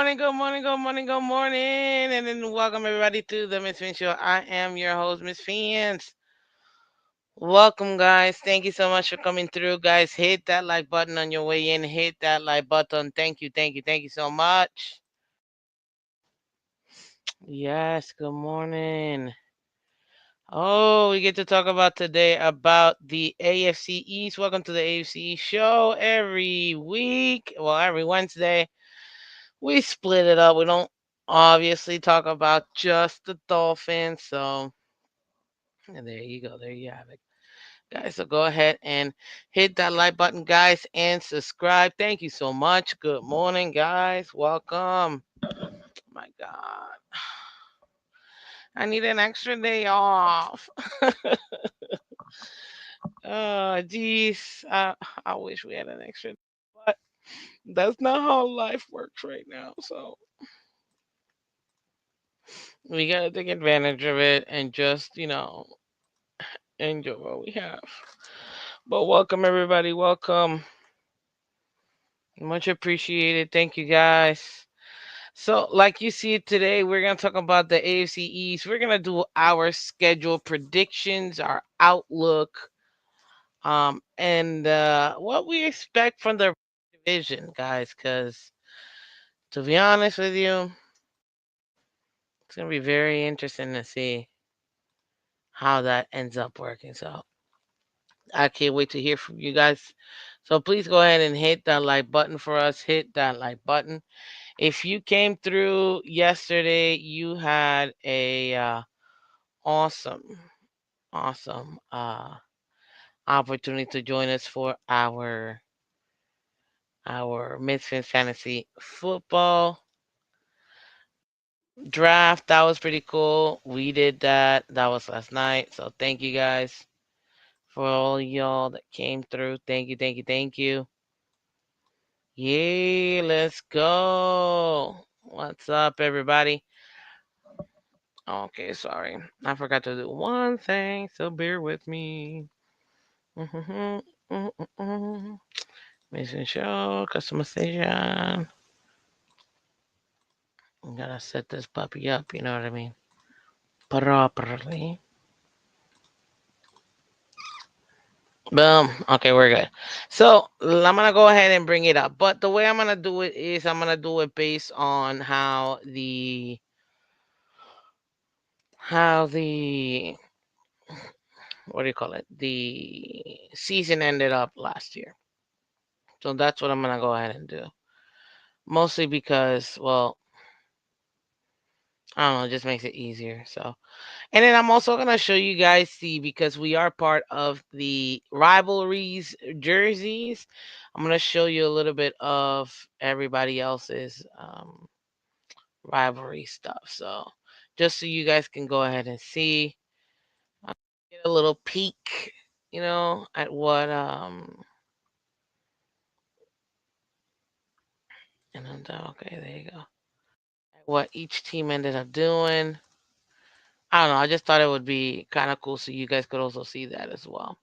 morning, good morning, good morning, good morning, and then welcome everybody to the Miss Phins Show. I am your host, Miss Phins. Welcome, guys. Thank you so much for coming through, guys. Hit that like button on your way in. Hit that like button. Thank you, thank you, thank you so much. Yes, good morning. Oh, we get to talk about today about the AFC East. Welcome to the AFC show every week. Well, every Wednesday. We split it up. We don't obviously talk about just the Dolphins. So and there you go. There you have it. Guys, so go ahead and hit that like button, guys, and subscribe. Thank you so much. Good morning, guys. Welcome. My God. I need an extra day off. Oh, geez. I wish we had an extra day, but that's not how life works right now. So we got to take advantage of it and just, enjoy what we have. But welcome everybody, welcome. Much appreciated. Thank you guys. So, like you see today, we're gonna talk about the AFC East. We're gonna do our schedule predictions, our outlook, and what we expect from the division, guys. Because to be honest with you, it's gonna be very interesting to see how that ends up working. So, I can't wait to hear from you guys. So please go ahead and hit that like button for us. Hit that like button. If you came through yesterday, you had a awesome, awesome opportunity to join us for our Misfits Fantasy Football draft. That was pretty cool. We did that. That was last night. So thank you guys for all y'all that came through. Thank you, thank you, thank you. Yeah, let's go. What's up, everybody? Okay, sorry. I forgot to do one thing, so bear with me. Mm-hmm, mm-hmm. Mission show, customization. I'm gonna set this puppy up, you know what I mean? Properly. Boom. Okay, we're good. So I'm gonna go ahead and bring it up. But the way I'm gonna do it is I'm gonna do it based on how the what do you call it? The season ended up last year. So that's what I'm gonna go ahead and do. Mostly because, well, I don't know, it just makes it easier. So, and then I'm also gonna show you guys the because we are part of the rivalries jerseys. I'm gonna show you a little bit of everybody else's rivalry stuff. So, just so you guys can go ahead and see, uh, get a little peek, at what and okay, there you go. What each team ended up doing. I don't know. I just thought it would be kind of cool so you guys could also see that as well.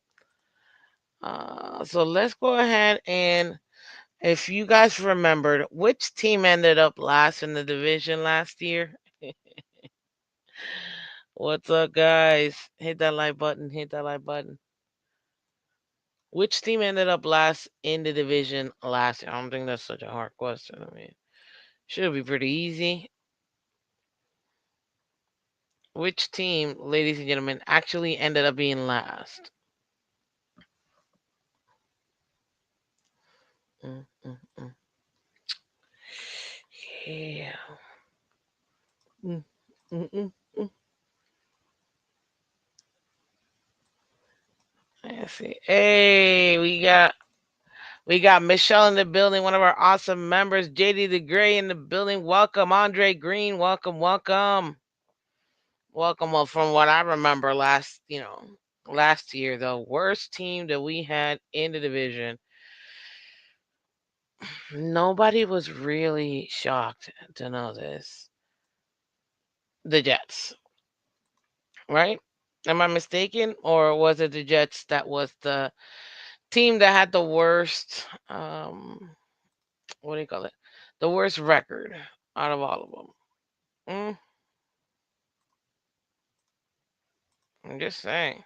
So let's go ahead and if you guys remembered, which team ended up last in the division last year? What's up, guys? Hit that like button. Hit that like button. Which team ended up last in the division last year? I don't think that's such a hard question. I mean, should be pretty easy. Which team, ladies and gentlemen, actually ended up being last? Mm, mm, mm. Yeah. Mm, mm, mm, mm. Let's see. Hey, we got Michelle in the building, one of our awesome members. JD the Gray in the building. Welcome, Andre Green. Welcome, welcome, welcome. Well, from what I remember last year, the worst team that we had in the division. Nobody was really shocked to know this. The Jets, right? Am I mistaken, or was it the Jets that was the team that had the worst? What do you call it? The worst record. out of all of them. Mm, I'm just saying.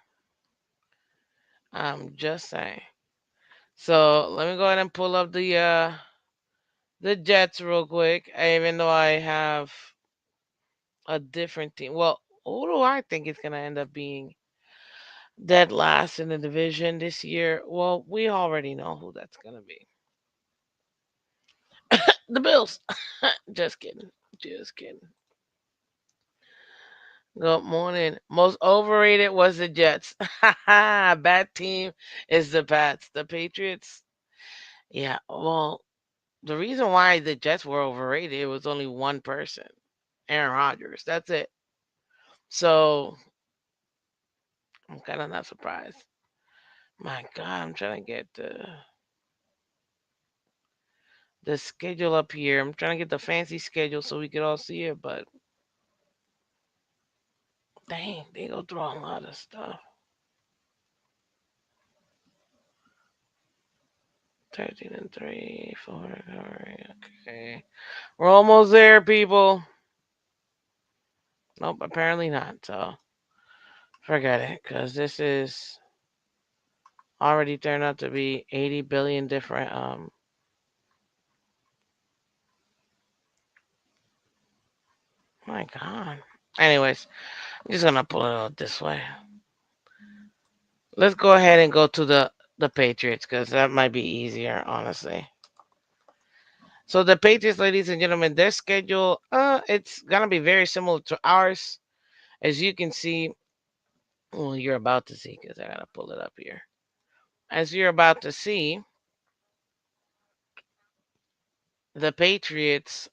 I'm just saying. So let me go ahead and pull up the Jets real quick. Even though I have a different team. Well, who do I think is gonna end up being dead last in the division this year? Well, we already know who that's gonna be. The Bills. Just kidding. Just kidding. Good morning. Most overrated was the Jets. Bad team is the Pats. The Patriots. Yeah. Well, the reason why the Jets were overrated, it was only one person, Aaron Rodgers. That's it. So I'm kind of not surprised. My God, I'm trying to get the schedule up here. I'm trying to get the fancy schedule so we could all see it, but dang, they go through a lot of stuff. 13-3, 4. Okay, we're almost there, people. Nope, apparently not. So forget it, because this is already turned out to be 80 billion different. My God. Anyways, I'm just gonna pull it out this way. Let's go ahead and go to the Patriots because that might be easier, honestly. So the Patriots, ladies and gentlemen, their schedule, it's gonna be very similar to ours, as you can see. Well, you're about to see because I gotta pull it up here. As you're about to see, the Patriots,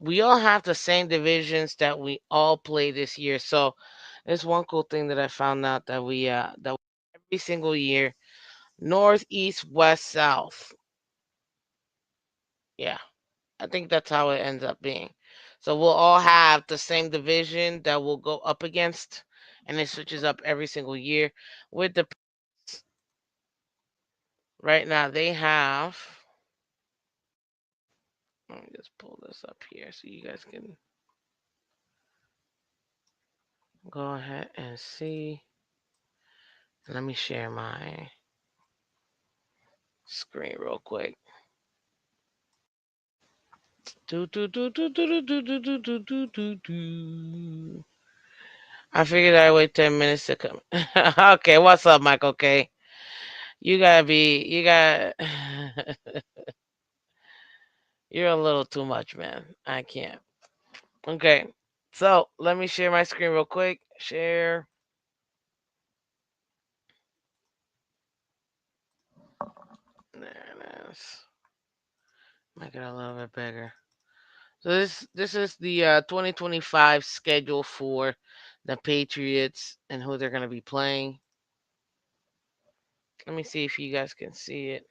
we all have the same divisions that we all play this year. So there's one cool thing that I found out that we every single year, North, East, West, South. Yeah, I think that's how it ends up being. So we'll all have the same division that we'll go up against, and it switches up every single year. With the right now, they have. Let me just pull this up here so you guys can go ahead and see. Let me share my screen real quick. Do, do, do, do, do, do, do, do, do, do, do, do. I figured I'd wait 10 minutes to come. Okay, what's up, Michael K? You got, you're a little too much, man. I can't. Okay, so let me share my screen real quick. Share. There it is. Make it a little bit bigger. So this is the 2025 schedule for the Patriots and who they're going to be playing. Let me see if you guys can see it.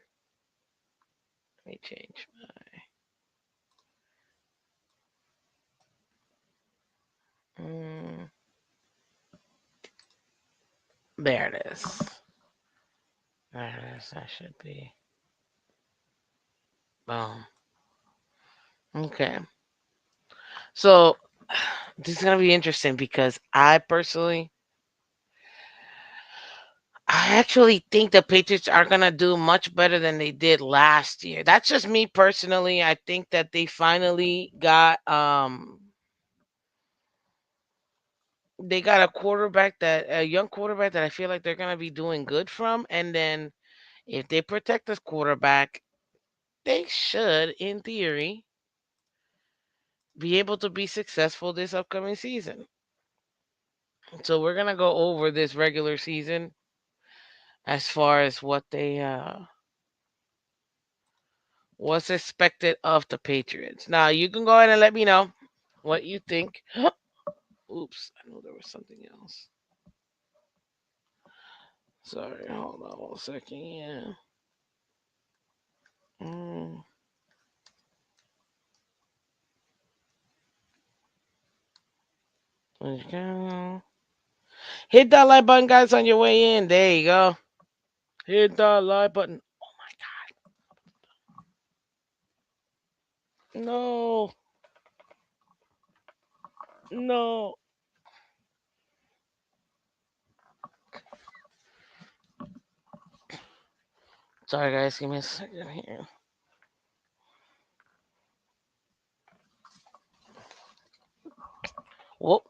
Let me change. Mm, there it is. There it is. That should be. Boom. Okay. So this is gonna be interesting because I actually think the Patriots are gonna do much better than they did last year. That's just me personally. I think that they got a young quarterback that I feel like they're gonna be doing good from, and then if they protect this quarterback, they should, in theory, be able to be successful this upcoming season. So we're gonna go over this regular season as far as what's expected of the Patriots. Now you can go ahead and let me know what you think. Oops, I know there was something else. Sorry, hold on one second. Yeah. Mm, okay. Hit that like button, guys, on your way in. There you go. Hit that like button. Oh my No, no. Sorry, guys. Give me a second here. Whoop.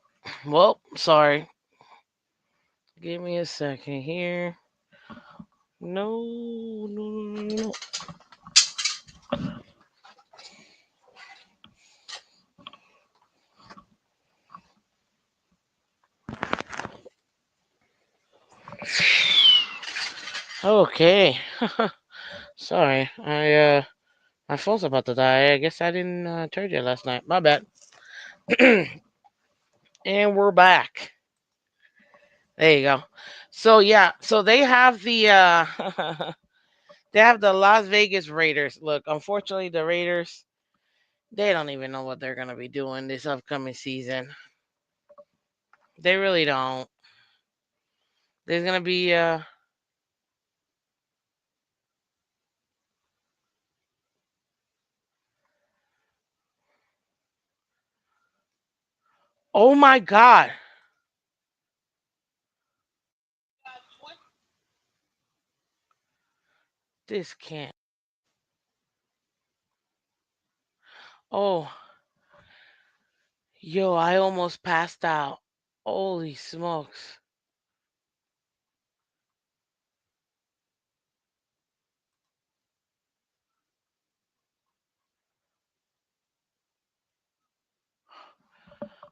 Well, sorry. Give me a second here. No, no, no, no, no. Okay. Sorry. My phone's about to die. I guess I didn't charge it last night. My bad. And we're back. There you go. So yeah, so they have the they have the Las Vegas Raiders. Look, unfortunately the Raiders, they don't even know what they're going to be doing this upcoming season. They really don't. There's going to be oh my god. This can't. Oh, yo, I almost passed out. Holy smokes.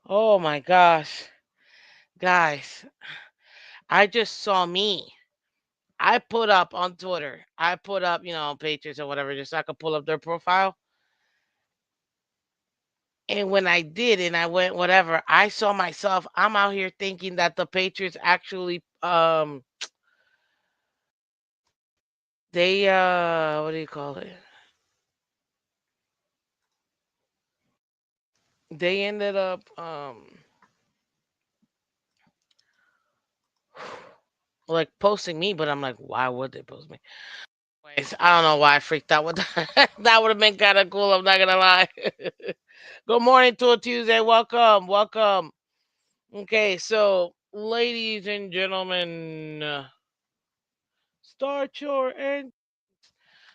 Oh my gosh. Guys, I just saw me. I put up on Twitter. I put up, Patriots or whatever, just so I could pull up their profile. And when I did, and I went whatever, I saw myself. I'm out here thinking that the Patriots actually, they what do you call it? They ended up like posting me, but I'm like, why would they post me? Anyways, I don't know why I freaked out with that. That would have been kind of cool. I'm not gonna lie. Good morning to a Tuesday. Welcome, welcome. Okay, so ladies and gentlemen, start your end.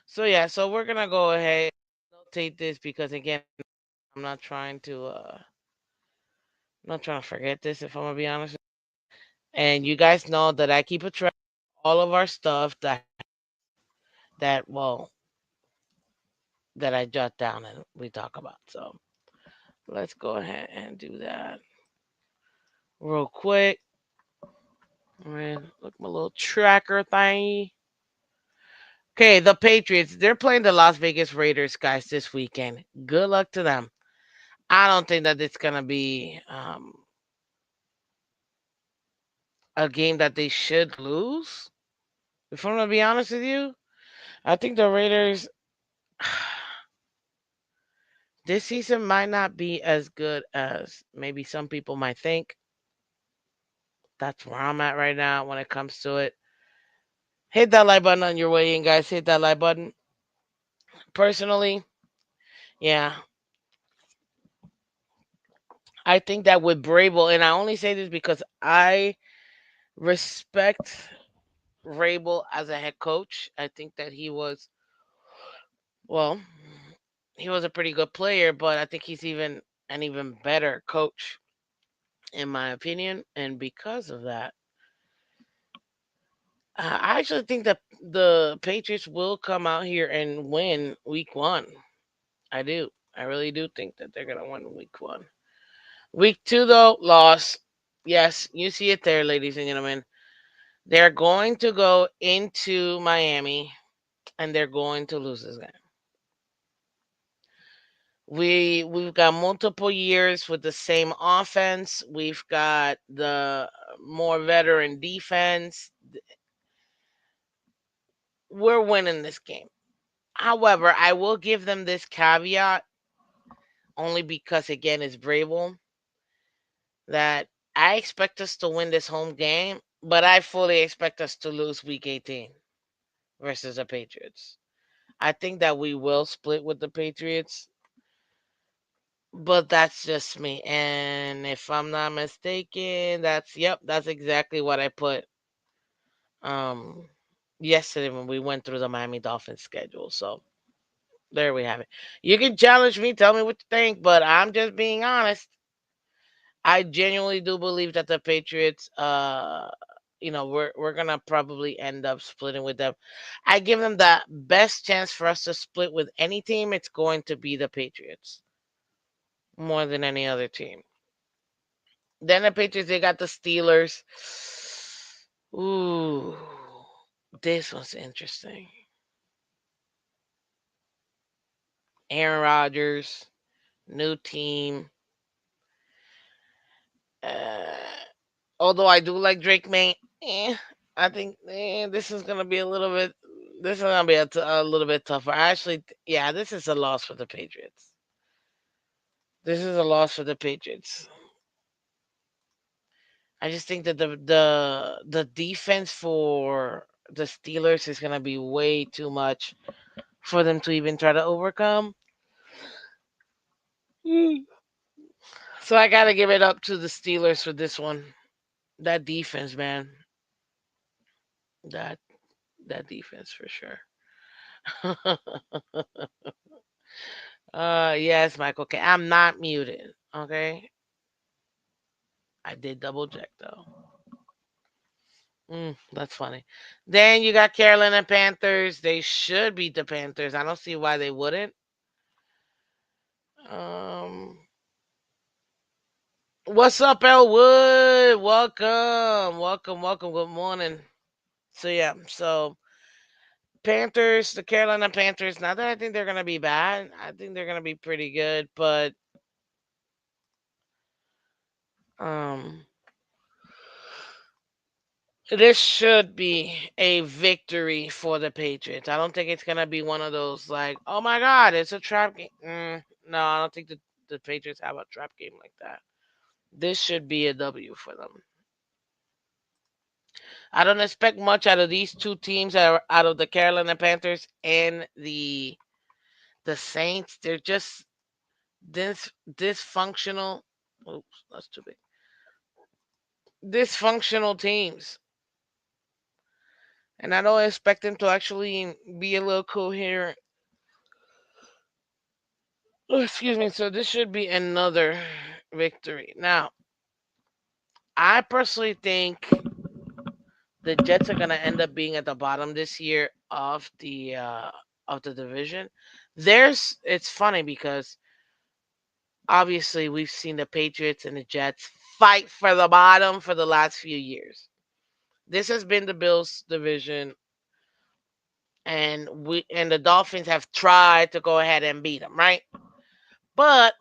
So yeah, so we're gonna go ahead and notate this because again, I'm not trying to forget this if I'm gonna be honest. And you guys know that I keep a track of all of our stuff that well that I jot down and we talk about. So let's go ahead and do that real quick. All right, look my little tracker thing. Okay, the Patriots, they're playing the Las Vegas Raiders, guys, this weekend. Good luck to them. I don't think that it's going to be a game that they should lose. If I'm going to be honest with you, I think the Raiders this season might not be as good as maybe some people might think. That's where I'm at right now when it comes to it. Hit that like button on your way in, guys. Hit that like button. Personally, yeah, I think that with Brable, and I only say this because I respect Rabel as a head coach. I think that well, he was a pretty good player, but I think he's an even better coach, in my opinion. And because of that, I actually think that the Patriots will come out here and win week one. I do. I really do think that they're going to win week one. Week two, though, loss. Yes, you see it there, ladies and gentlemen. They're going to go into Miami and they're going to lose this game. We've got multiple years with the same offense. We've got the more veteran defense. We're winning this game. However, I will give them this caveat only because again it's Brable that I expect us to win this home game, but I fully expect us to lose week 18 versus the Patriots. I think that we will split with the Patriots. But that's just me. And if I'm not mistaken, that's exactly what I put um yesterday when we went through the Miami Dolphins schedule. So there we have it. You can challenge me, tell me what you think, but I'm just being honest. I genuinely do believe that the Patriots, we're gonna probably end up splitting with them. I give them the best chance for us to split with any team. It's going to be the Patriots more than any other team. Then the Patriots, they got the Steelers. Ooh, this one's interesting. Aaron Rodgers, new team. Uh, Although I do like Drake May, I think this is gonna be a little bit. This is gonna be a little bit tougher. Actually, yeah, this is a loss for the Patriots. This is a loss for the Patriots. I just think that the defense for the Steelers is gonna be way too much for them to even try to overcome. Mm. So I gotta give it up to the Steelers for this one. That defense, man. That that defense for sure. Yes, Michael. Okay, I'm not muted. Okay, I did double check though. That's funny. Then you got Carolina Panthers. They should beat the Panthers. I don't see why they wouldn't. Um, what's up, Elwood? Welcome, welcome, welcome. Good morning. So yeah, so Panthers, the Carolina Panthers. Not that I think they're gonna be bad. I think they're gonna be pretty good, but um, this should be a victory for the Patriots. I don't think it's gonna be one of those like, oh my God, it's a trap game. No, I don't think the Patriots have a trap game like that. This should be a W for them. I don't expect much out of these two teams, out of the Carolina Panthers and the Saints. They're just dysfunctional. Oops, that's too big. Dysfunctional teams, and I don't expect them to actually be a little coherent. Oh, excuse me. So this should be another victory. Now, I personally think the Jets are gonna end up being at the bottom this year of the division. It's funny because obviously we've seen the Patriots and the Jets fight for the bottom for the last few years. This has been the Bills division, and the Dolphins have tried to go ahead and beat them, right? But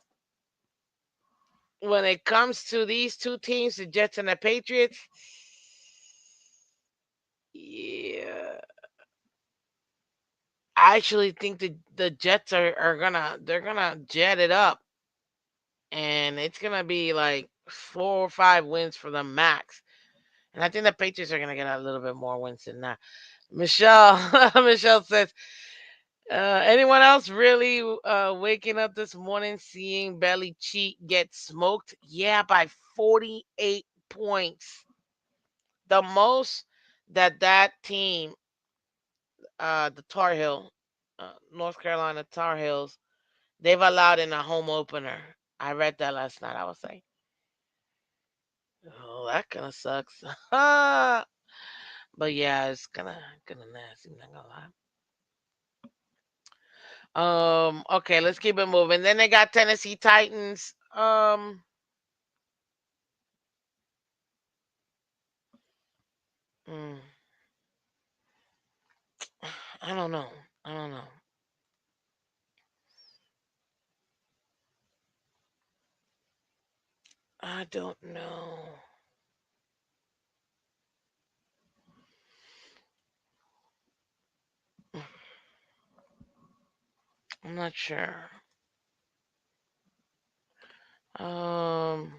when it comes to these two teams, the Jets and the Patriots, yeah, I actually think the Jets are gonna jet it up, and it's gonna be like 4 or 5 wins for the max. And I think the Patriots are gonna get a little bit more wins than that. Michelle, Michelle says, anyone else really waking up this morning seeing Belly Cheat get smoked? Yeah, by 48 points, the most that team, the Tar Heel, North Carolina Tar Heels, they've allowed in a home opener. I read that last night. I was like, oh, that kind of sucks. But yeah, it's kind of nasty. Not gonna lie. Okay, let's keep it moving. Then they got Tennessee Titans. Mm, I don't know. I don't know. I don't know. I'm not sure. Um,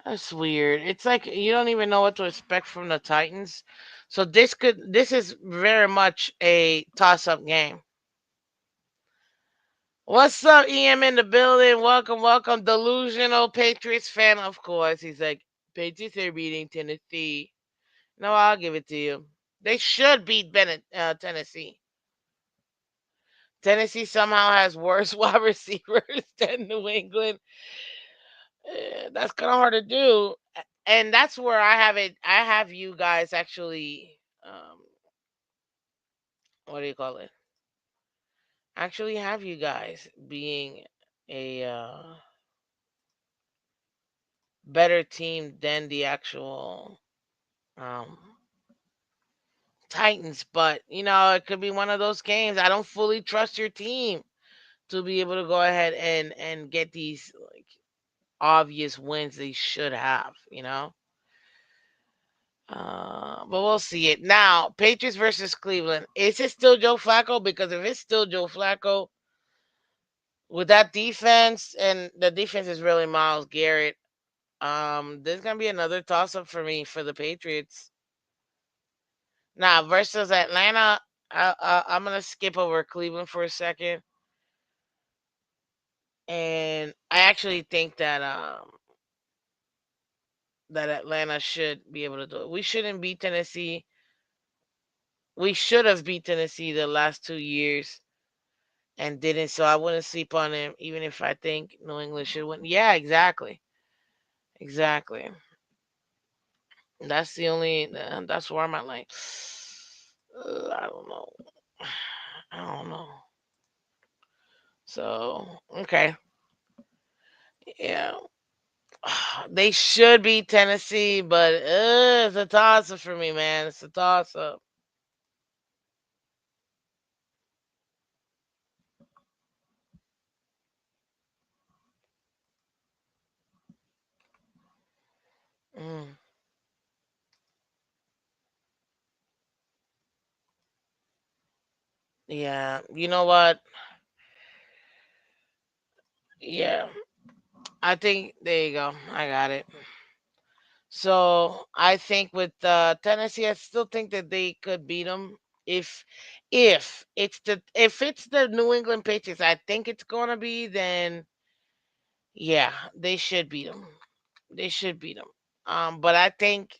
that's weird. It's like you don't even know what to expect from the Titans. So this is very much a toss-up game. What's up, EM in the building? Welcome, welcome. Delusional Patriots fan, of course. He's like, Patriots are beating Tennessee. No, I'll give it to you. They should beat Tennessee. Tennessee somehow has worse wide receivers than New England. That's kind of hard to do. And that's where I have it. I have you guys actually, what do you call it? Actually, have you guys being a better team than the actual um, Titans. But it could be one of those games. I don't fully trust your team to be able to go ahead and get these like obvious wins they should have. But we'll see it now. Patriots versus Cleveland. Is it still Joe Flacco? Because if it's still Joe Flacco with that defense, and the defense is really Miles Garrett, there's gonna be another toss up for me for the Patriots. Now versus Atlanta, I'm gonna skip over Cleveland for a second, and I actually think that Atlanta should be able to do it. We shouldn't beat Tennessee. We should have beat Tennessee the last 2 years and didn't. So I wouldn't sleep on him, even if I think New England should win. Yeah, exactly, exactly. That's the only. That's where I'm at. Like, I don't know. I don't know. So okay, yeah. They should beat Tennessee, but it's a toss up for me, man. It's a toss up. Mm, yeah, you know what? Yeah, I think there you go. I got it. So I think with Tennessee, I still think that they could beat them if if it's the New England Patriots. I think it's gonna be then. Yeah, they should beat them. They should beat them. But I think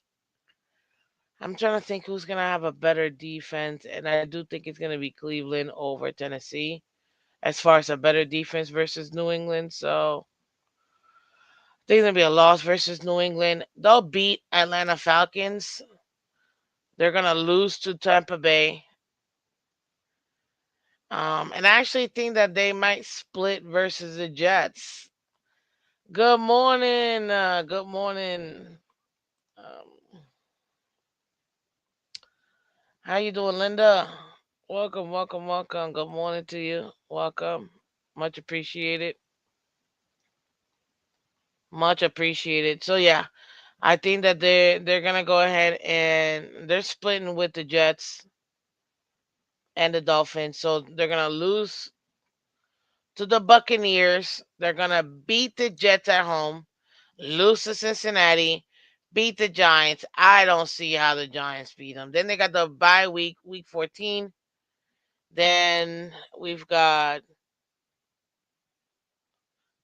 I'm trying to think who's gonna have a better defense, and I do think it's gonna be Cleveland over Tennessee as far as a better defense versus New England. So I think it's gonna be a loss versus New England. They'll beat Atlanta Falcons. They're gonna lose to Tampa Bay. And I actually think that they might split versus the Jets. Good morning. Good morning. Um, how you doing, Linda? Welcome, welcome, welcome. Good morning to you. Welcome. Much appreciated. Much appreciated. So yeah, I think that they're gonna go ahead and they're splitting with the Jets and the Dolphins. So they're gonna lose to the Buccaneers. They're gonna beat the Jets at home, lose to Cincinnati, beat the Giants. I don't see how the Giants beat them. Then they got the bye week, week 14. Then we've got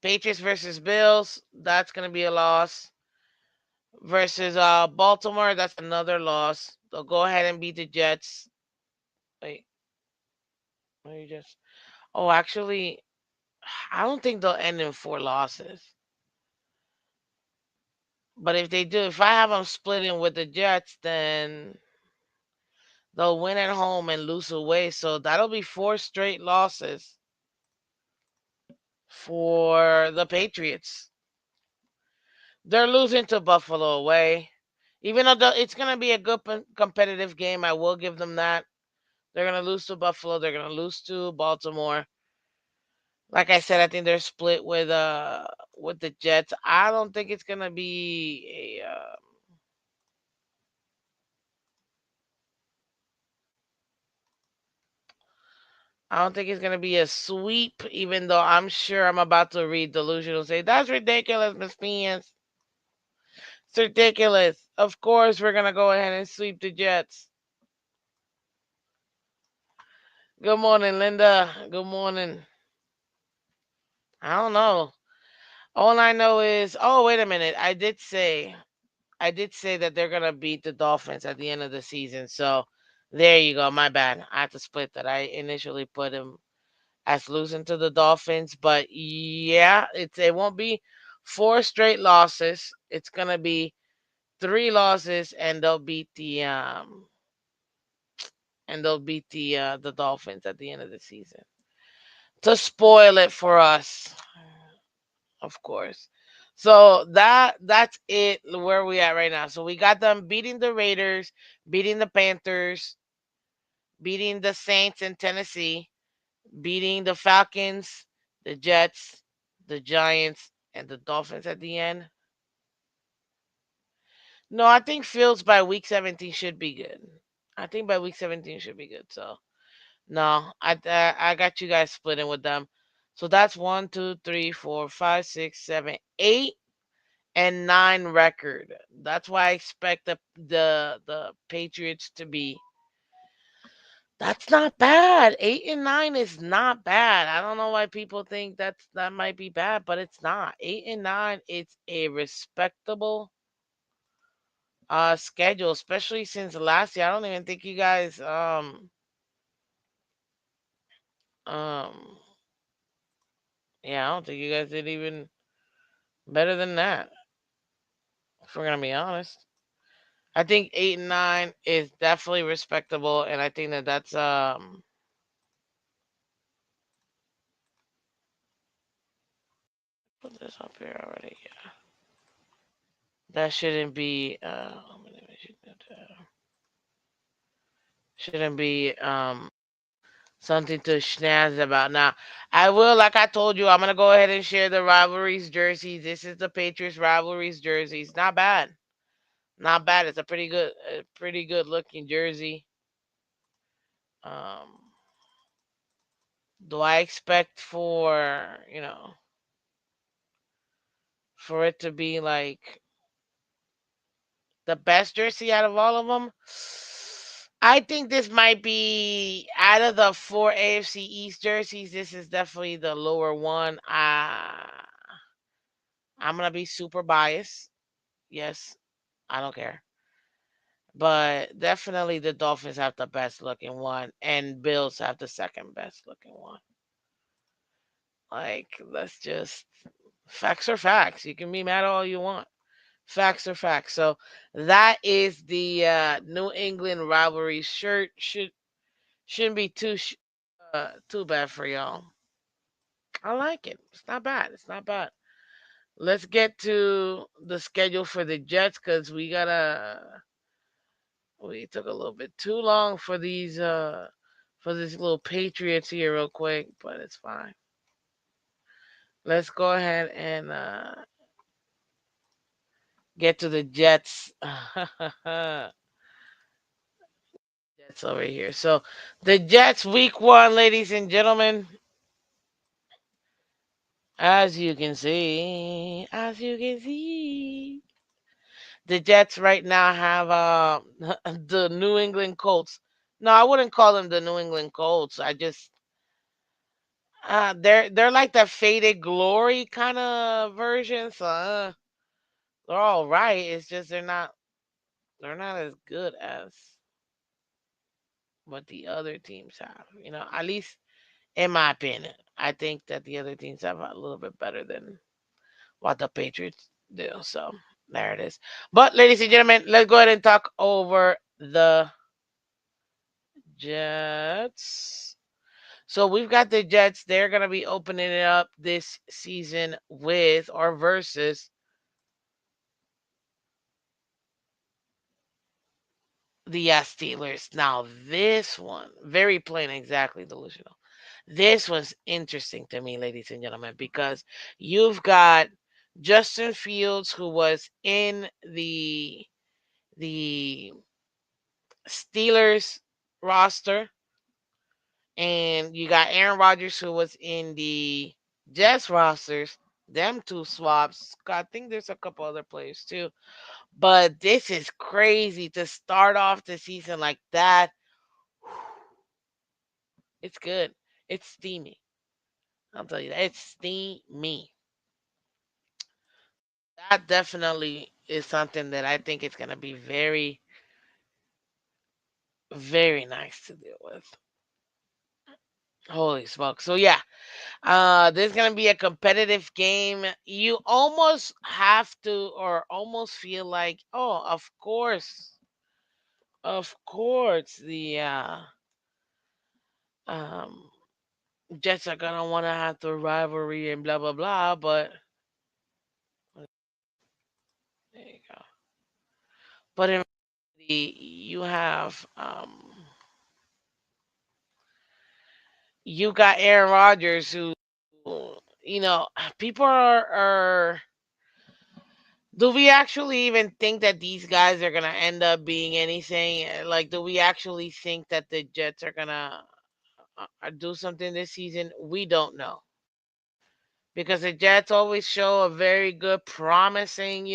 Patriots versus Bills. That's gonna be a loss. Versus Baltimore, that's another loss. They'll go ahead and beat the Jets. Wait, let me just. Oh, actually, I don't think they'll end in 4 losses. But if they do, if I have them splitting with the Jets, then they'll win at home and lose away. So that'll be 4 straight losses for the Patriots. They're losing to Buffalo away. Even though it's going to be a good competitive game, I will give them that. They're going to lose to Buffalo. They're going to lose to Baltimore. Like I said, I think they're split with the Jets. I don't think it's going to be a I don't think it's gonna be a sweep, even though I'm sure I'm about to read delusional say that's ridiculous, Miss Phins. It's ridiculous. Of course we're gonna go ahead and sweep the Jets. Good morning, Linda. Good morning. I don't know. All I know is, oh wait a minute, I did say that they're gonna beat the Dolphins at the end of the season. So there you go. My bad. I had to split that. I initially put him as losing to the Dolphins, but yeah, it won't be four straight losses. It's gonna be three losses, and they'll beat the Dolphins at the end of the season to spoil it for us, of course. So that's it where we at right now. So we got them beating the Raiders, beating the Panthers, beating the Saints in Tennessee, beating the Falcons, the Jets, the Giants, and the Dolphins at the end. No, I think Fields by week 17 should be good. I think by week 17 should be good. So no, I got you guys splitting with them. So that's one, two, three, four, five, six, seven, 8-9 record. That's why I expect the Patriots to be. That's not bad. 8-9 is not bad. I don't know why people think that might be bad, but it's not. 8-9, it's a respectable schedule, especially since last year. I don't even think you guys um yeah, I don't think you guys did even better than that, if we're gonna be honest. I think 8-9 is definitely respectable, and I think that's put this up here already. Yeah, that shouldn't be shouldn't be something to schnaz about. Now, I will, like I told you, I'm gonna go ahead and share the rivalries jerseys. This is the Patriots rivalries jerseys. Not bad, not bad. It's a pretty good looking jersey. Um, do I expect for it to be like the best jersey out of all of them? I think this might be out of the four AFC East jerseys. This is definitely the lower one. I'm gonna be super biased. Yes, I don't care, but definitely the Dolphins have the best looking one, and Bills have the second best looking one. Like, let's just facts are facts. You can be mad all you want. Facts are facts. So that is the New England rivalry shirt. Shouldn't be too bad for y'all. I like it. It's not bad. It's not bad. Let's get to the schedule for the Jets because we took a little bit too long for these little Patriots here real quick, but it's fine. Let's go ahead and get to the Jets. Jets over here. So the Jets week one, ladies and gentlemen, as you can see, the Jets right now have the New England Colts. No, I wouldn't call them the New England Colts. I just they're like the faded glory kind of version. So they're all right. It's just they're not as good as what the other teams have. At least in my opinion, I think that the other teams have a little bit better than what the Patriots do. So there it is. But ladies and gentlemen, let's go ahead and talk over the Jets. So we've got the Jets. They're gonna be opening it up this season with or versus the Steelers. Now this one, very plain, exactly delusional. This was interesting to me, ladies and gentlemen, because you've got Justin Fields, who was in the Steelers roster, and you got Aaron Rodgers, who was in the Jets rosters. Them two swaps. I think there's a couple other players too. But this is crazy to start off the season like that. It's good. It's steamy. I'll tell you that. It's steamy. That definitely is something that I think it's gonna be very, very nice to deal with. Holy smoke. So yeah, there's gonna be a competitive game. You almost have to, or almost feel like, oh, of course, the um, Jets are gonna want to have the rivalry and blah blah blah. But there you go. But in reality, you got Aaron Rodgers, who, you know, people are. Do we actually even think that these guys are gonna end up being anything? Like, do we actually think that the Jets are gonna do something this season? We don't know, because the Jets always show a very good, promising,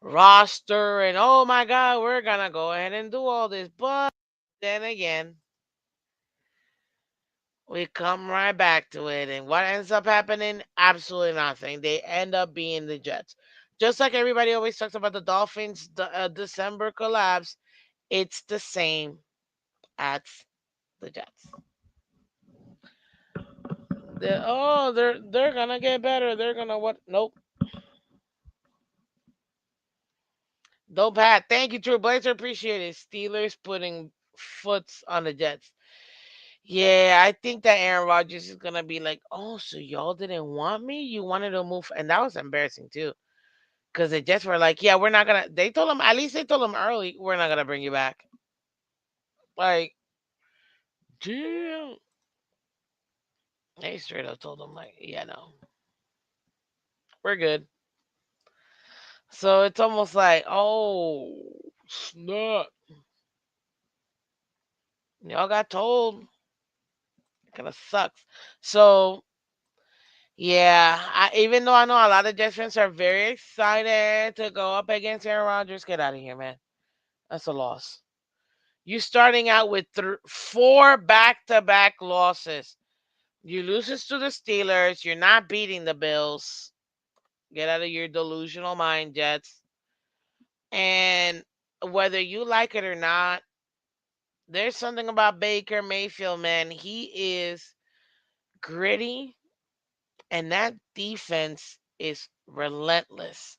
roster, and oh my God, we're gonna go ahead and do all this. But then again, we come right back to it, and what ends up happening? Absolutely nothing. They end up being the Jets. Just like everybody always talks about the Dolphins' December collapse, it's the same as the Jets. They're gonna get better. They're gonna what? Nope. Dope hat. Thank you, True Blazer. Appreciate it. Steelers putting foots on the Jets. Yeah, I think that Aaron Rodgers is gonna be like, oh, so y'all didn't want me? You wanted to move, and that was embarrassing too, because the Jets were like, yeah, we're not gonna. They told him, at least they told him early, we're not gonna bring you back. Like, damn. They straight up told him like, yeah, no, we're good. So it's almost like, oh, snap. Y'all got told. It kind of sucks. So, yeah, even though I know a lot of Jets fans are very excited to go up against Aaron Rodgers, get out of here, man. That's a loss. You starting out with four back-to-back losses. You loses to the Steelers. You're not beating the Bills. Get out of your delusional mind, Jets. And whether you like it or not, there's something about Baker Mayfield, man. He is gritty, and that defense is relentless.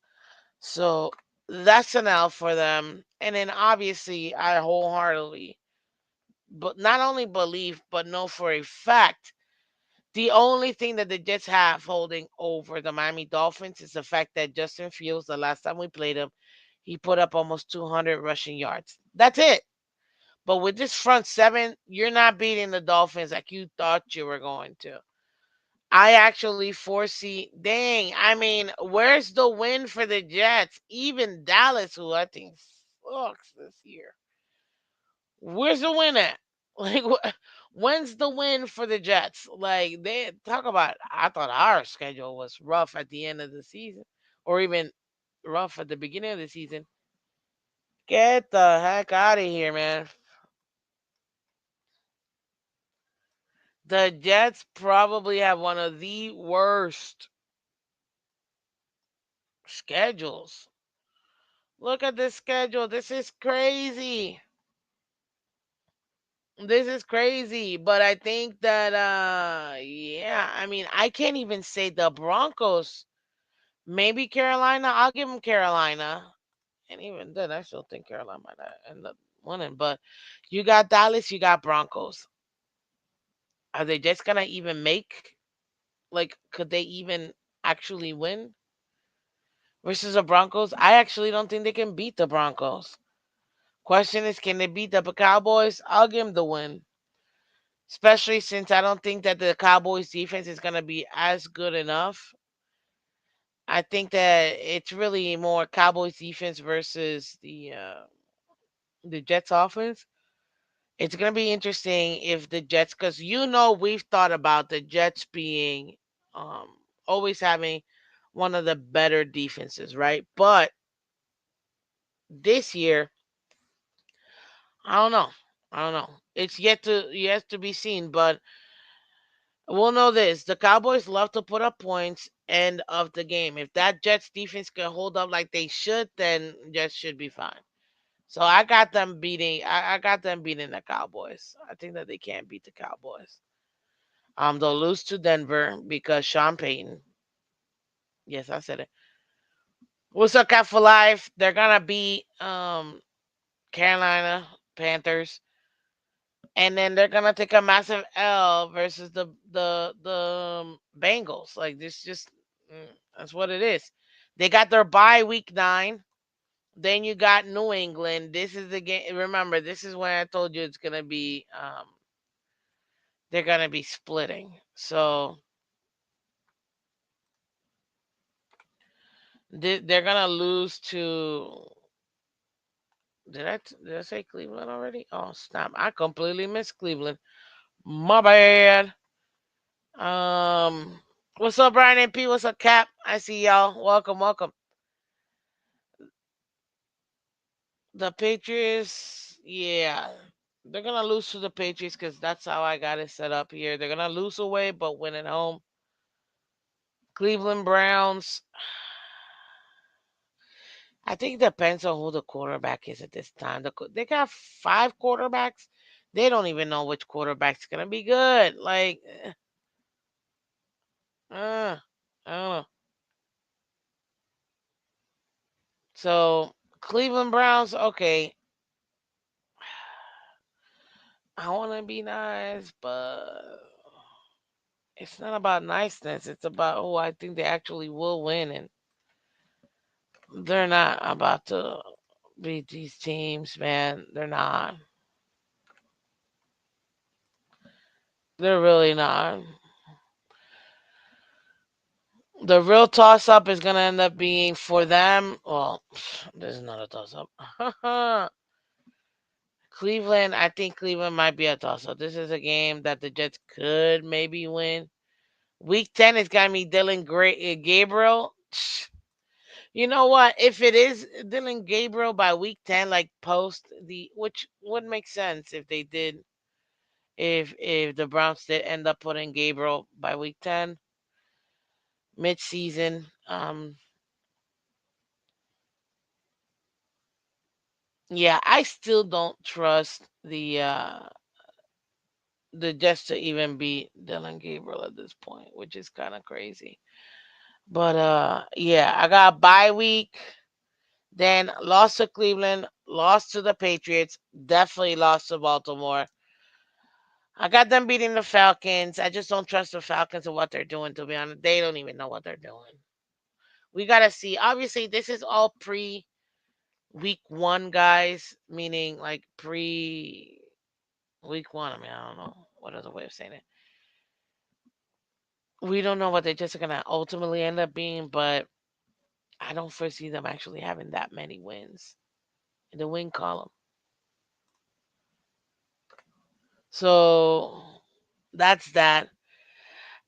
So that's an L for them. And then obviously, I wholeheartedly, but not only believe, but know for a fact, the only thing that the Jets have holding over the Miami Dolphins is the fact that Justin Fields, the last time we played him, he put up almost 200 rushing yards. That's it. But with this front seven, you're not beating the Dolphins like you thought you were going to. I actually foresee, dang, I mean, where's the win for the Jets? Even Dallas, who I think sucks this year. Where's the win at? Like, when's the win for the Jets? Like, they talk about, I thought our schedule was rough at the end of the season, or even rough at the beginning of the season. Get the heck out of here, man. The Jets probably have one of the worst schedules. Look at this schedule. This is crazy. This is crazy. But I think that yeah, I mean, I can't even say the Broncos. Maybe Carolina. I'll give them Carolina. And even then, I still think Carolina might not end up winning. But you got Dallas, you got Broncos. Are they just gonna even make, like, could they even actually win versus the Broncos? I actually don't think they can beat the Broncos. Question is, can they beat the Cowboys? I'll give them the win. Especially since I don't think that the Cowboys defense is going to be as good enough. I think that it's really more Cowboys defense versus the Jets offense. It's going to be interesting if the Jets, because we've thought about the Jets being um, always having one of the better defenses, right? But this year, I don't know. I don't know. It's yet to be seen, but We'll know this: the Cowboys love to put up points. End of the game. If that Jets defense can hold up like they should, then Jets should be fine. So I got them beating. I got them beating the Cowboys. I think that they can't beat the Cowboys. They'll lose to Denver because Sean Payton. Yes, I said it. What's up, Cat for Life? They're gonna beat Carolina Panthers, and then they're gonna take a massive L versus the Bengals. Like this, just that's what it is. They got their bye week 9. Then you got New England. This is the game. Remember, this is when I told you it's gonna be. They're gonna be splitting. So they're gonna lose to. Did I say Cleveland already? Oh snap! I completely missed Cleveland. My bad. Um, what's up, Brian and P? What's up, Cap? I see y'all. Welcome, welcome. The Patriots, yeah, they're gonna lose to the Patriots because that's how I got it set up here. They're gonna lose away, but win at home. Cleveland Browns. I think it depends on who the quarterback is at this time. They got 5 quarterbacks. They don't even know which quarterback's gonna be good. Like, I don't know. So Cleveland Browns, okay. I want to be nice, but it's not about niceness. It's about who I think they actually will win, and they're not about to beat these teams, man. They're not. They're really not. The real toss up is gonna end up being for them. Well, this is not a toss up. Cleveland, I think Cleveland might be a toss up. This is a game that the Jets could maybe win. Week 10 is gonna be Gabriel. You know what? If it is Dylan Gabriel by week 10, like post the, which would make sense if they did, if the Browns did end up putting Gabriel by week 10, mid season. Yeah, I still don't trust the Jets to even beat Dylan Gabriel at this point, which is kind of crazy. But yeah, I got bye week. Then lost to Cleveland, lost to the Patriots, definitely lost to Baltimore. I got them beating the Falcons. I just don't trust the Falcons and what they're doing, to be honest. They don't even know what they're doing. We got to see. Obviously, this is all pre week 1, guys, meaning like pre week 1. I mean, I don't know what other way of saying it. We don't know what they're just going to ultimately end up being, but I don't foresee them actually having that many wins in the win column. So that's that.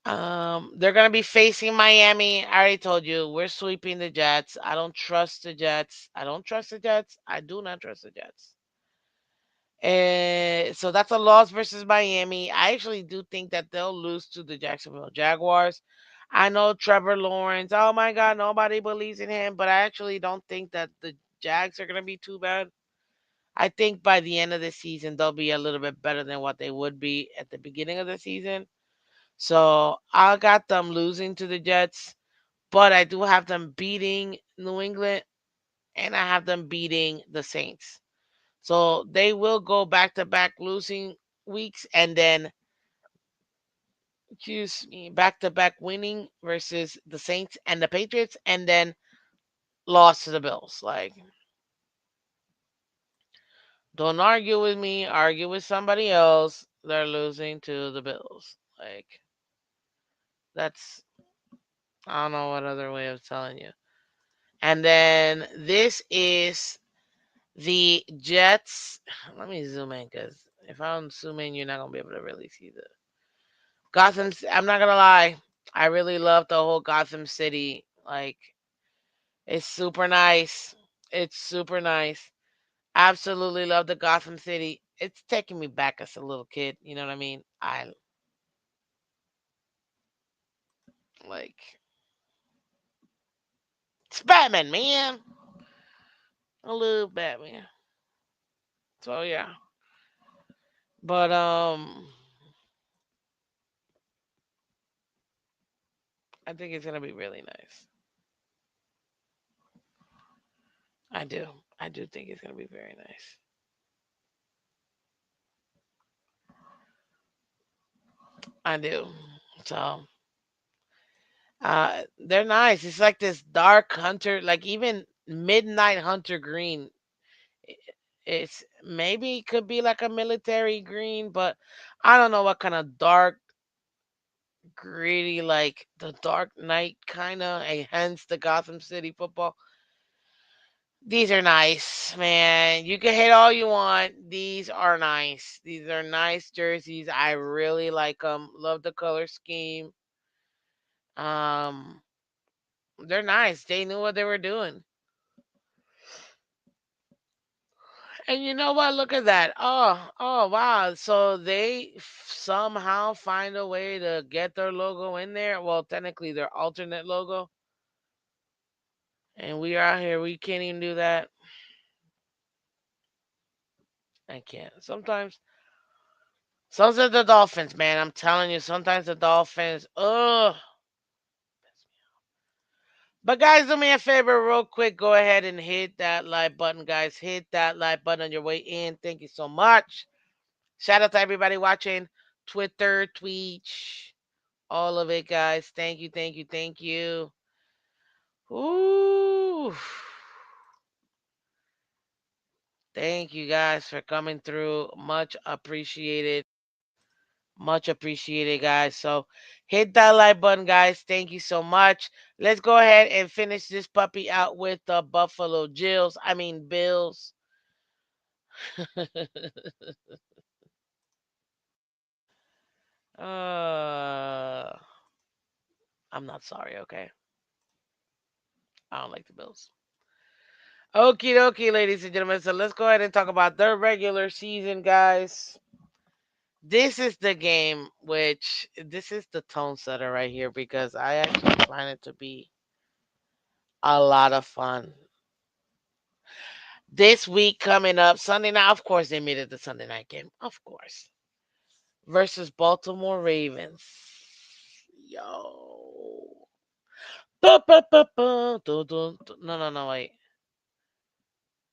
They're gonna be facing Miami. I already told you we're sweeping the Jets. I don't trust the Jets. I don't trust the Jets. I do not trust the Jets. And so that's a loss versus Miami. I actually do think that they'll lose to the Jacksonville Jaguars. I know Trevor Lawrence. Oh my God, nobody believes in him. But I actually don't think that the Jags are gonna be too bad. I think by the end of the season they'll be a little bit better than what they would be at the beginning of the season. So I got them losing to the Jets, but I do have them beating New England and I have them beating the Saints. So they will go back to back losing weeks and then, excuse me, back to back winning versus the Saints and the Patriots and then lost to the Bills. Like, don't argue with me, argue with somebody else. They're losing to the Bills. Like, that's, I don't know what other way of telling you. And then this is the Jets. Let me zoom in because if I don't zoom in, you're not gonna be able to really see the Gotham. I'm not gonna lie, I really love the whole Gotham City. Like, it's super nice. It's super nice. Absolutely love the Gotham City. It's taking me back as a little kid. You know what I mean? I Like it's Batman, man. I love Batman. So yeah, but I think it's gonna be really nice. I do. I do think it's gonna be very nice. I do. So they're nice. It's like this dark hunter, like even midnight hunter green. I- It's maybe it could be like a military green, but I don't know what kind of dark, gritty, like the Dark Knight kind of, and hence the Gotham City football. These are nice, man. You can hate all you want. These are nice. These are nice jerseys. I really like them. Love the color scheme. Um, they're nice. They knew what they were doing. And you know what? Look at that. Oh, wow. So they somehow find a way to get their logo in there. Well, technically their alternate logo. And we are out here. We can't even do that. I can't. Sometimes the Dolphins, man. I'm telling you, sometimes the Dolphins. Ugh. But guys, do me a favor, real quick. Go ahead and hit that like button, guys. Hit that like button on your way in. Thank you so much. Shout out to everybody watching Twitter, Twitch, all of it, guys. Thank you, thank you, thank you. Ooh. Thank you guys for coming through. Much appreciated. Much appreciated, guys. So hit that like button, guys. Thank you so much. Let's go ahead and finish this puppy out with the Buffalo Jills. I mean, Bills. uh, I'm not sorry, okay? I don't like the Bills. Okie dokie, ladies and gentlemen. So let's go ahead and talk about the regular season, guys. This is the game which this is the tone setter right here because I actually find it to be a lot of fun. This week coming up, Sunday night, of course, they made it the Sunday night game, of course, versus Baltimore Ravens. Yo. No, no, no, wait.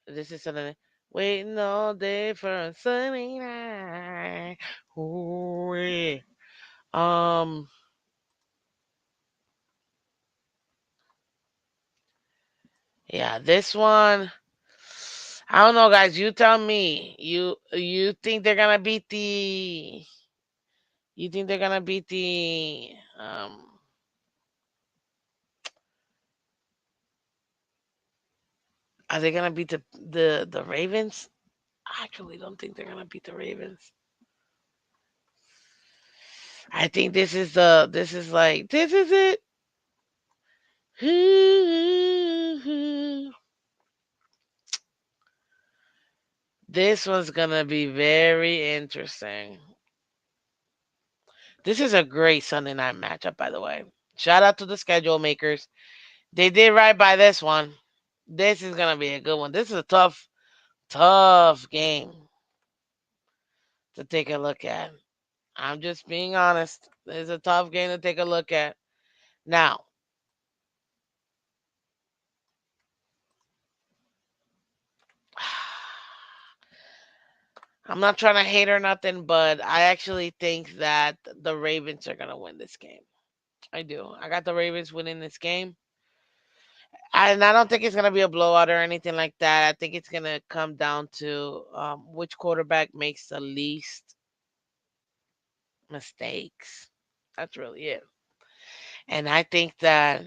This is Sunday night. Waiting all day for a Sunday night. Ooh, yeah. Um, yeah, this one. I don't know, guys. You tell me. You think they're gonna beat the? You think they're gonna beat the? Are they gonna beat the Ravens? I actually don't think they're gonna beat the Ravens. I think this is like this is it. This one's gonna be very interesting. This is a great Sunday night matchup, by the way. Shout out to the schedule makers. They did right by this one. This is gonna be a good one. This is a tough, tough game to take a look at. I'm just being honest. It's a tough game to take a look at. Now, I'm not trying to hate or nothing, but I actually think that the Ravens are going to win this game. I do. I got the Ravens winning this game. And I don't think it's going to be a blowout or anything like that. I think it's going to come down to which quarterback makes the least mistakes. That's really it. And I think that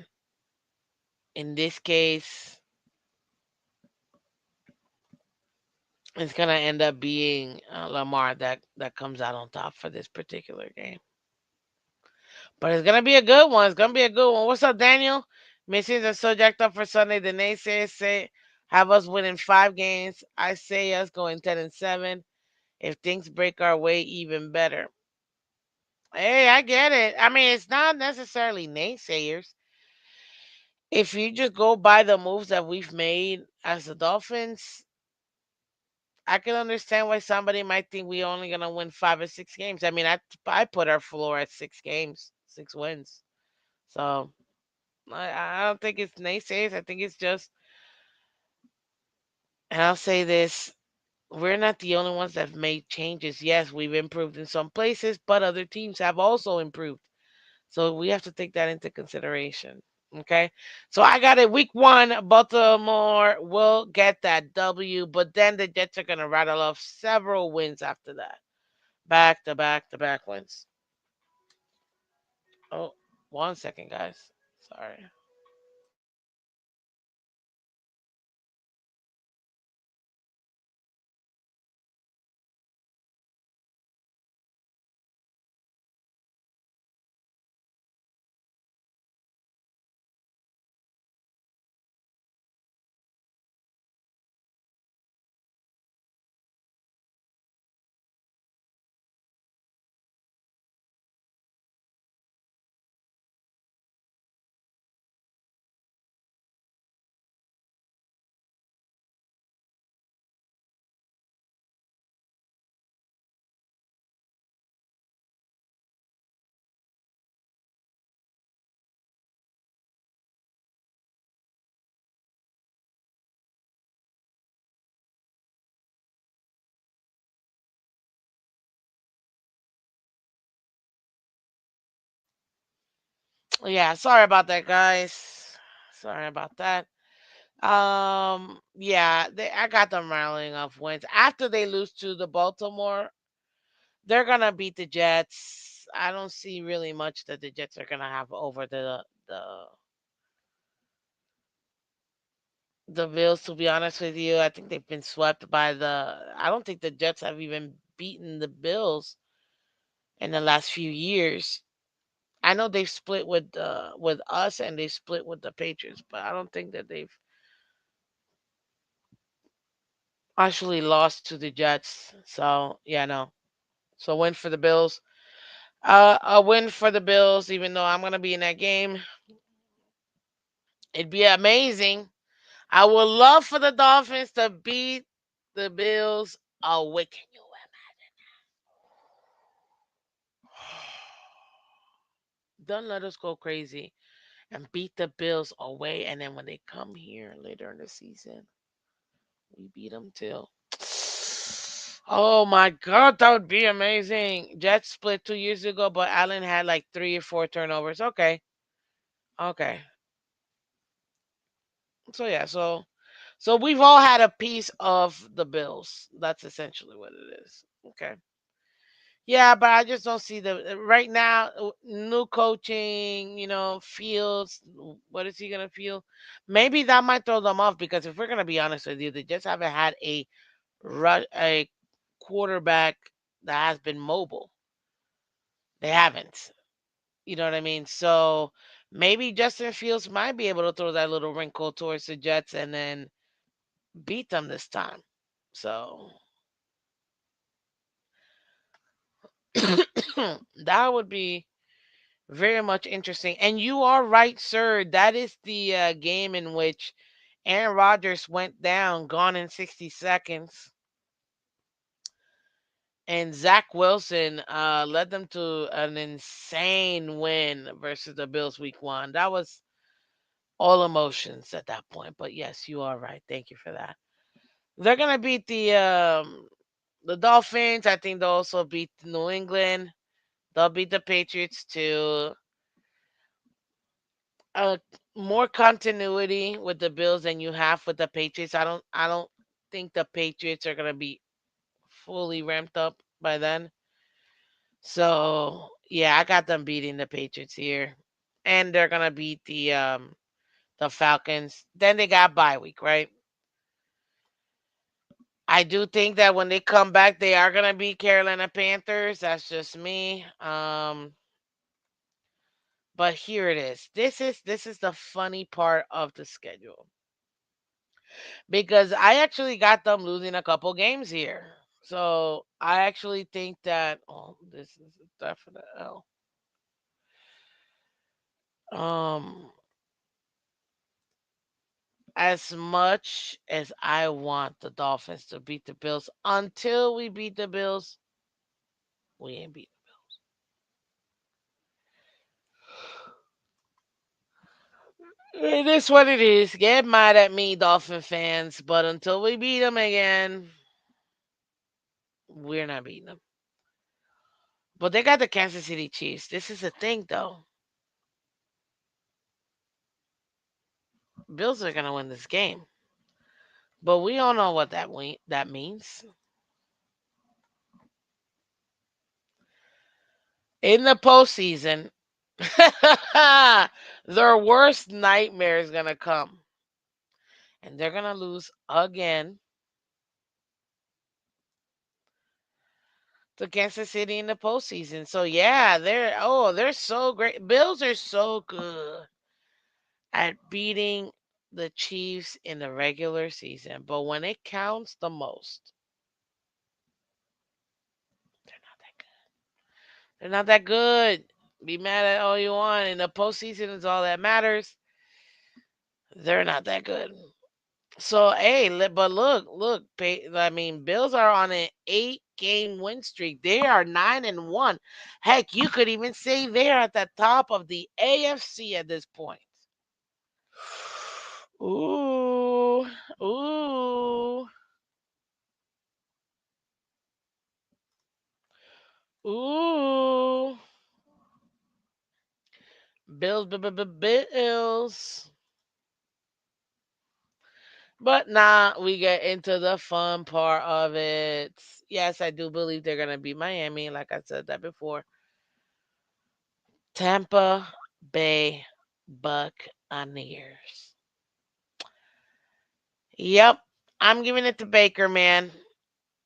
in this case, it's going to end up being Lamar that comes out on top for this particular game. But it's gonna be a good one. It's gonna be a good one. What's up, Daniel? Missions are so jacked up for Sunday. The naysayers say have us winning 5 games. I say us going 10-7. If things break our way, even better. Hey, I get it. I mean, it's not necessarily naysayers. If you just go by the moves that we've made as the Dolphins, I can understand why somebody might think we're only gonna win 5 or 6 games. I mean, I put our floor at 6 games, 6 wins. So I don't think it's naysayers. I think it's just, and I'll say this: we're not the only ones that have made changes. Yes, we've improved in some places, but other teams have also improved. So we have to take that into consideration. Okay. So I got it. Week 1, Baltimore will get that W, but then the Jets are going to rattle off several wins after that. Back to back to back wins. Oh, 1 second, guys. Sorry. Yeah, sorry about that, guys. Sorry about that. Yeah, I got them rattling off wins after they lose to the Baltimore. They're gonna beat the Jets. I don't see really much that the Jets are gonna have over the Bills. To be honest with you, I think they've been swept by the. I don't think the Jets have even beaten the Bills in the last few years. I know they've split with us and they split with the Patriots, but I don't think that they've actually lost to the Jets. So yeah, no. So win for the Bills. A win for the Bills, even though I'm gonna be in that game. It'd be amazing. I would love for the Dolphins to beat the Bills away. Can you don't let us go crazy and beat the Bills away, and then when they come here later in the season, we beat them too. Oh my God, that would be amazing. Jets split 2 years ago, but Allen had like 3 or 4 turnovers. Okay, okay. So yeah, so we've all had a piece of the Bills. That's essentially what it is. Okay. Yeah, but I just don't see the right now. New coaching, Fields. What is he gonna feel? Maybe that might throw them off because if we're gonna be honest with you, they just haven't had a quarterback that has been mobile. They haven't. You know what I mean? So maybe Justin Fields might be able to throw that little wrinkle towards the Jets and then beat them this time. So that would be very much interesting. And you are right, sir. That is the game in which Aaron Rodgers went down, gone in 60 seconds, and Zach Wilson led them to an insane win versus the Bills week 1. That was all emotions at that point. But yes, you are right. Thank you for that. They're gonna beat the Dolphins. I think they'll also beat New England. They'll beat the Patriots too. uh More continuity with the Bills than you have with the Patriots. I don't think the Patriots are gonna be fully ramped up by then. So yeah, I got them beating the Patriots here. And they're gonna beat the Falcons. Then they got bye week, right? I do think that when they come back they are gonna beat Carolina Panthers. That's just me. But here it is. This is the funny part of the schedule because I actually got them losing a couple games here. So I actually think that this is a definite L. Um, as much as I want the Dolphins to beat the Bills, until we beat the Bills, we ain't beat. It is what it is. Get mad at me, Dolphin fans, but until we beat them again, we're not beating them. But they got the Kansas City Chiefs. This is the thing, though. Bills are gonna win this game, but we don't know what that means. In the postseason, their worst nightmare is gonna come, and they're gonna lose again to Kansas City in the postseason. So yeah, they're so great. Bills are so good at beating the Chiefs in the regular season, but when it counts the most, they're not that good. They're not that good. Be mad at all you want, and the postseason is all that matters. They're not that good. So hey, but look. I mean, Bills are on an 8-game win streak. They are 9-1. Heck, you could even say they're at the top of the AFC at this point. Ooh, ooh, ooh. Bills. But nah, we get into the fun part of it. Yes, I do believe they're gonna beat Miami, like I said that before. Tampa Bay Buccaneers. Yep, I'm giving it to Baker, man.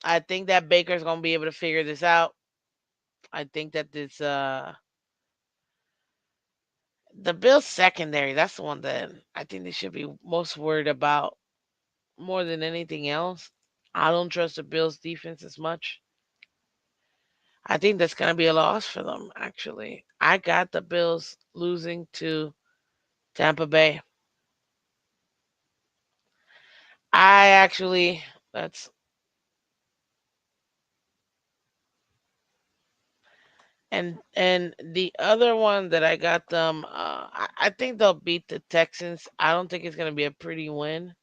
I think that Baker's gonna be able to figure this out. I think that this the Bills secondary, that's the one that I think they should be most worried about more than anything else. I don't trust the Bills defense as much. I think that's going to be a loss for them, actually. I got the Bills losing to Tampa Bay. I actually, that's, and the other one that I got them, I think they'll beat the Texans. I don't think it's going to be a pretty win.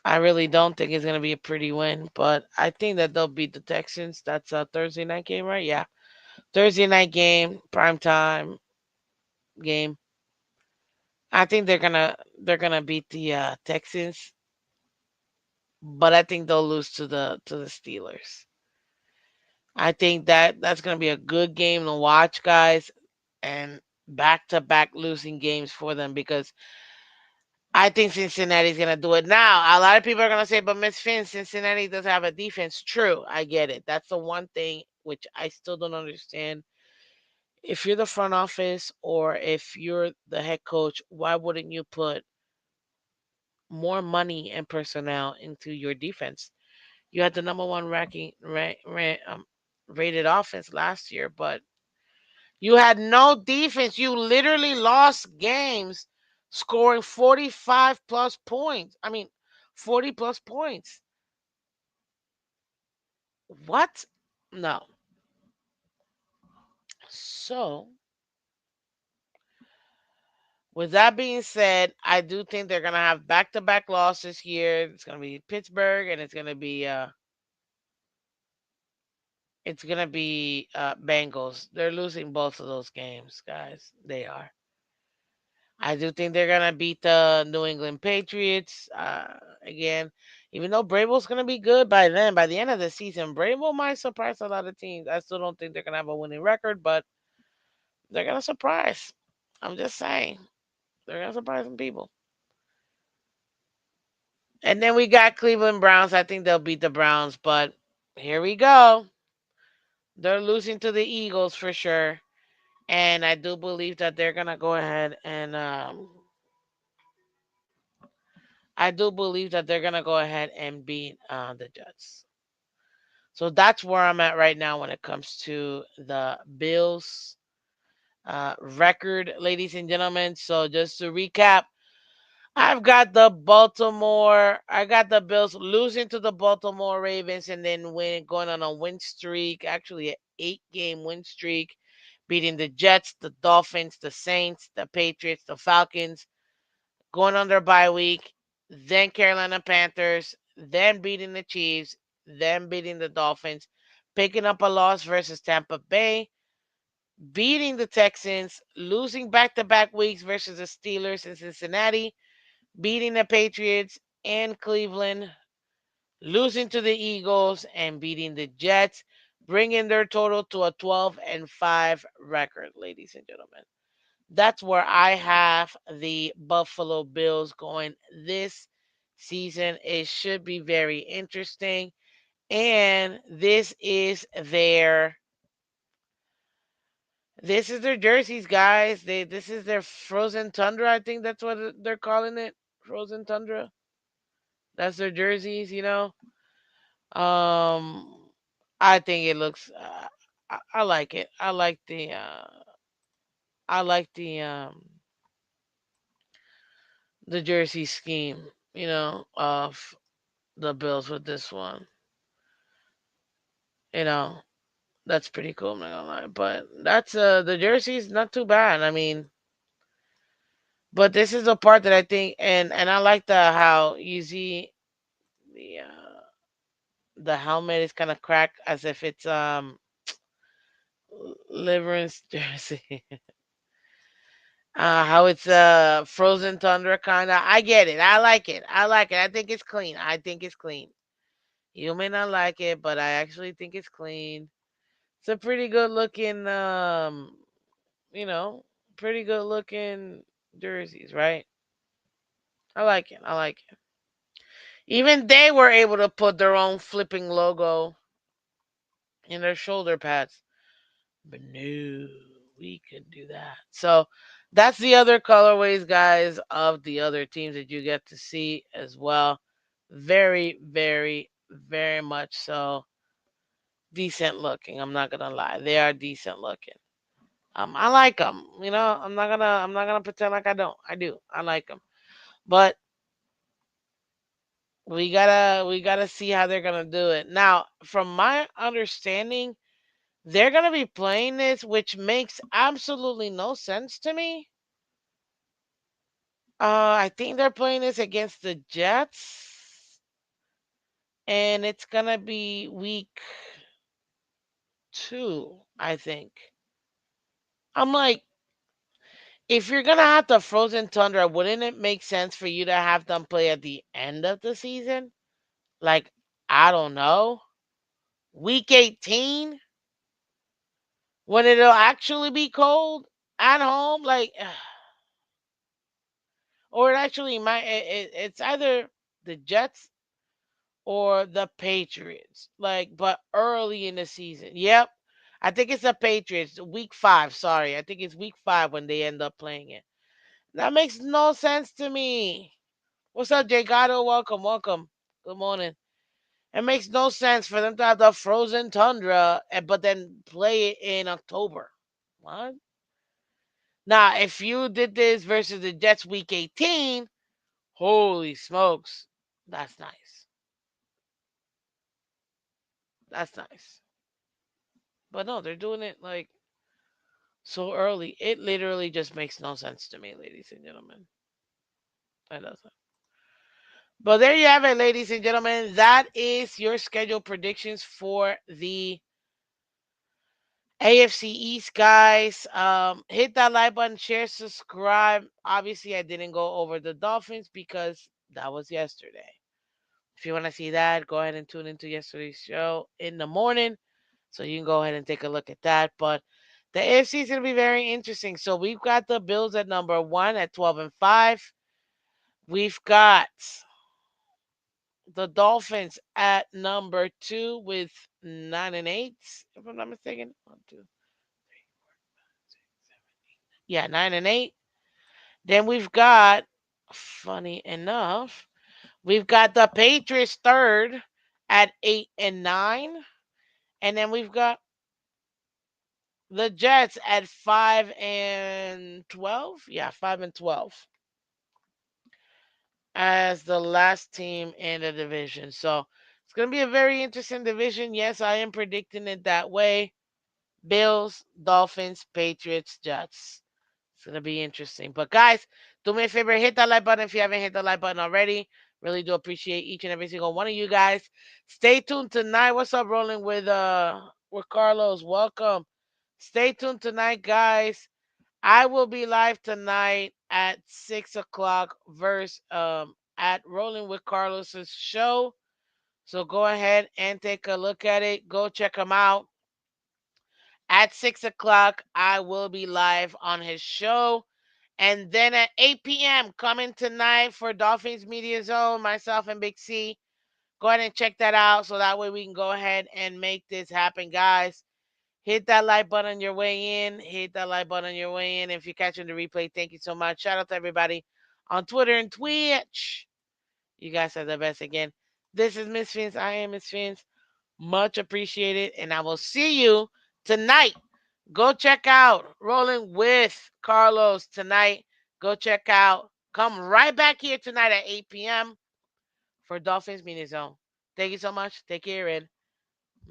I really don't think it's going to be a pretty win, but I think that they'll beat the Texans. That's a Thursday night game, right? Yeah. Thursday night game, prime time game. I think they're gonna beat the Texans, but I think they'll lose to the Steelers. I think that's gonna be a good game to watch, guys, and back to back losing games for them because I think Cincinnati's gonna do it. Now, a lot of people are gonna say, but Miss Finn, Cincinnati doesn't have a defense. True, I get it. That's the one thing which I still don't understand. If you're the front office or if you're the head coach, why wouldn't you put more money and personnel into your defense? You had the number one rated offense last year, but you had no defense. You literally lost games scoring 45 plus points. I mean, 40 plus points. What? No. So, with that being said, I do think they're going to have back to back losses here. It's going to be Pittsburgh and it's gonna be Bengals. They're losing both of those games, guys. They are. I do think they're gonna beat the New England Patriots again. Even though Vrabel's gonna be good by then, by the end of the season, Vrabel might surprise a lot of teams. I still don't think they're gonna have a winning record, but they're gonna surprise. I'm just saying, they're gonna surprise some people. And then we got Cleveland Browns. I think they'll beat the Browns, but here we go. They're losing to the Eagles for sure. And I do believe that they're gonna go ahead and I do believe that they're gonna go ahead and beat the Jets. So that's where I'm at right now when it comes to the Bills record, ladies and gentlemen. So just to recap, I got the Bills losing to the Baltimore Ravens and then going on a win streak, actually an 8-game win streak, beating the Jets, the Dolphins, the Saints, the Patriots, the Falcons, going on their bye week, then Carolina Panthers, then beating the Chiefs, then beating the Dolphins, picking up a loss versus Tampa Bay, beating the Texans, losing back-to-back weeks versus the Steelers and Cincinnati, beating the Patriots and Cleveland, losing to the Eagles and beating the Jets, bringing their total to a 12-5 record, ladies and gentlemen. That's where I have the Buffalo Bills going this season. It should be very interesting. And this is their jerseys, guys. This is their Frozen Tundra. I think that's what they're calling it. Frozen Tundra. That's their jerseys, you know. Um, I think it looks. I like it. I like the jersey scheme, of the Bills with this one. You know, that's pretty cool. I'm not gonna lie, but that's the jersey's not too bad. I mean, but this is the part that I think, and I like how you see the helmet is kind of cracked as if it's Liverance jersey. How it's frozen tundra kind of. I get it. I like it. I like it. I think it's clean. I think it's clean. You may not like it, but I actually think it's clean. It's a pretty good looking, you know, pretty good looking jerseys, right? I like it. I like it. Even they were able to put their own flipping logo in their shoulder pads. But no, we could do that. So that's the other colorways, guys, of the other teams that you get to see as well. Very, very, very much so decent looking. I'm not gonna lie, they are decent looking. I like them. I'm not gonna pretend like I don't. I do. I like them, but we gotta see how they're gonna do it. Now, from my understanding, they're gonna be playing this, which makes absolutely no sense to me. I think they're playing this against the Jets, and it's gonna be week 2, I think. I'm like, if you're gonna have the Frozen Tundra, wouldn't it make sense for you to have them play at the end of the season? Like, I don't know, week 18, when it'll actually be cold at home, like, or it actually might. It's either the Jets or the Patriots. Like, but early in the season. Yep. I think it's the Patriots. Week 5. Sorry. I think it's week 5 when they end up playing it. That makes no sense to me. What's up, Jay Gatto? Welcome, welcome. Good morning. It makes no sense for them to have the frozen tundra, but then play it in October. What? Now, if you did this versus the Jets week 18, holy smokes. That's nice. That's nice. But no, they're doing it like so early. It literally just makes no sense to me, ladies and gentlemen. It doesn't. But there you have it, ladies and gentlemen. That is your schedule predictions for the AFC East, guys. Hit that like button, share, subscribe. Obviously, I didn't go over the Dolphins because that was yesterday. If you want to see that, go ahead and tune into yesterday's show in the morning. So you can go ahead and take a look at that. But the AFC is going to be very interesting. So we've got the Bills at number 1 at 12-5. We've got the Dolphins at number 2 with 9-8. If I'm not mistaken, 1, 2, 3, 6, 7, 8. Yeah, 9-8. Then we've got, funny enough, we've got the Patriots third at 8-9. And then we've got the Jets at 5-12. Yeah, 5-12 as the last team in the division. So it's going to be a very interesting division. Yes, I am predicting it that way. Bills, Dolphins, Patriots, Jets. It's going to be interesting. But guys, do me a favor, hit that like button if you haven't hit the like button already. Really do appreciate each and every single one of you guys. Stay tuned tonight. What's up, rolling with Carlos? Welcome. Stay tuned tonight, guys. I will be live tonight at 6 o'clock verse at Rolling with Carlos's show. So go ahead and take a look at it. Go check him out. At 6 o'clock, I will be live on his show. And then at 8 p.m., coming tonight for Dolphins Media Zone, myself and Big C. Go ahead and check that out so that way we can go ahead and make this happen, guys. Hit that like button on your way in. Hit that like button on your way in. If you're catching the replay, thank you so much. Shout out to everybody on Twitter and Twitch. You guys are the best again. This is Miss Phins. I am Miss Phins. Much appreciated. And I will see you tonight. Go check out Rolling with Carlos tonight. Go check out. Come right back here tonight at 8 p.m. for Dolphins Media Zone. Thank you so much. Take care and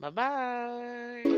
bye bye.